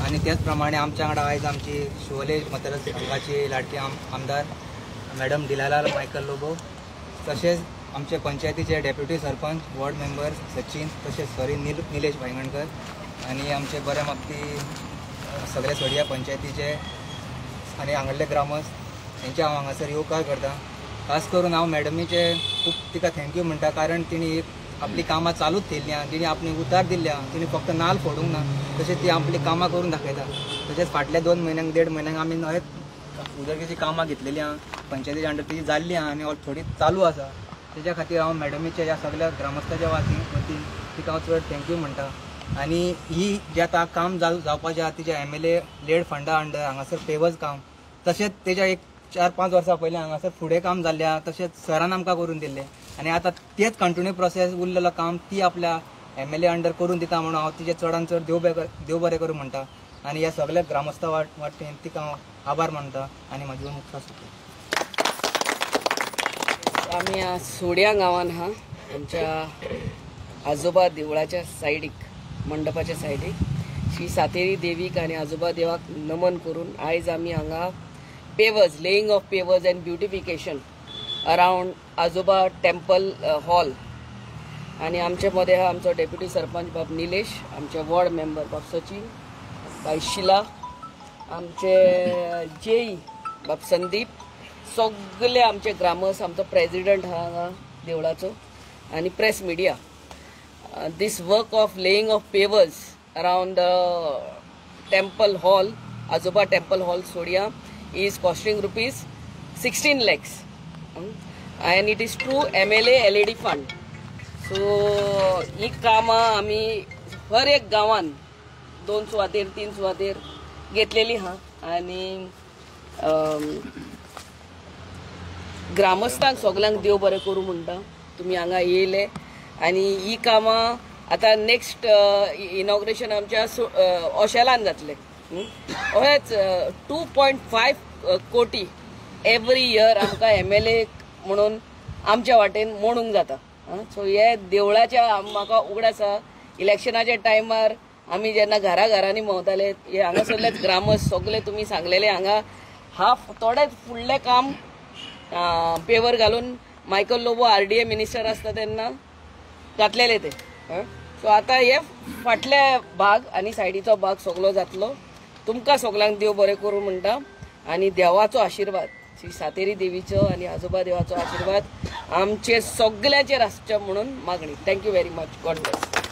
आणि त्याचप्रमाणे आमच्या वांगडा आयज आमची शिवोले मतदारसंघाची लाडकी आमदार मॅडम दिलालाल मायकल लोबो, तसेच आमचे पंचायतीचे deputy sarpanch ward member Sachin, तसेच निलेश भायंगणकर आणि आमचे बरे मागती सगळे सोडिया पंचायतीचे आणि हांगडले ग्रामस्थ यांचे हांव हांगासर येवकार करता. खास करून हांव मॅडमीचे खूप तिका थँक्यू म्हणटा, कारण तिणी आपली कामां चालूच केल्ल्या, तिणी आपली उतार दिल्ल्या, तिणी फक्त नाल फोडूंक ना, तशेंच ती आपली कामां करून दाखयता. तशेंच फाटल्या 2 म्हयन्यांक 1.5 म्हयन्यांक आमी नवेच उदरगेची कामां घेतलेली आहा, पंचायतीच्या अंडर ती जाल्ली आहा आनी थोडी चालू आसा. तेज्या खातीर हांव मॅडमीच्या ह्या सगळ्या ग्रामस्थाच्या वतीन तिका हांव चड थँक्यू म्हणटा. आनी ही जे आतां काम जावपाचें आहा तिच्या MLA लेड फंडा अंडर हांगासर पेवर्स काम, तशेंच तेज्या एक 4-5 वर्सां पयलीं हांगासर फुडें काम जाल्ल्या, तशेंच सरान आमकां करून दिल्लें आनी आतां तेच कंटिन्यू प्रोसेस उरलेलो काम ती आपल्या MLA अंडर करून दिता म्हणून हांव तिचे चडान चड देव बरें करूं म्हणटा आनी ह्या सगळ्या ग्रामस्था वाटेन तिका हांव आभार मानता आनी म्हाजी मुखार सोडटा. आमी सोड्या गांवांत आहा, आमच्या आजोबा देवळाच्या सायडीक, मंडपाच्या सायडीक श्री सातेरी देवीक आनी आजोबा देवाक नमन करून आयज आमी हांगा pavers, laying of pavers end beautification around आजोबा टेम्पल हॉल. आणि आमचे मध्ये हा आमचो डेप्युटी सरपंच बाब निलेश, आमचे वॉर्ड मेंबर बाब सचिन, बाय शिला, आमचे जेई बाब संदीप, सगळे आमचे ग्रामस्थ, आमचो प्रेसिडेंट हा हांगा देवळाचो आनी press media. This work of laying of pavers around temple hall, आजोबा temple hall सोडिया is costing ₹16 lakhs and it is through MLA LED fund. So ही कामां आमी हर एक गांवान 2 सुवातेर 3 सुवातेर घेतलेली हा आनी ग्रामस्थांक सगळ्यांक देव बरें करूं म्हणटा. तुमी हांगा येयले आनी ही कामां आतां नेक्स्ट इनॉग्रेशन आमच्या ओशेलान जातलें. अशेंच 2.5 कोटी एवरी इयर आमकां MLA म्हणून आमच्या वाटेन मोडूंक जाता. सो हे देवळाच्या म्हाका उगड आसा. इलेक्शनाच्या टायमार आमी जेन्ना घरांनी भोंवताले, हे हांगासरलेच ग्रामस्थ सगळे तुमी सांगलेले हांगा थोडेच फुडलें काम पेवर घालून मायकल लोबो RDA मिनिस्टर आसता तेन्ना घातलेले ते. सो आतां हे फाटले भाग आनी सायडीचो भाग सगळो जातलो. तुमकां सगळ्यांक देव बरें करूं म्हणटा आनी देवाचो आशिर्वाद, श्री सातेरी देवीचो आनी आजोबा देवाचो आशिर्वाद आमचे सगळ्यांचेर आसचो म्हणून मागणी. Thank you very much. God bless.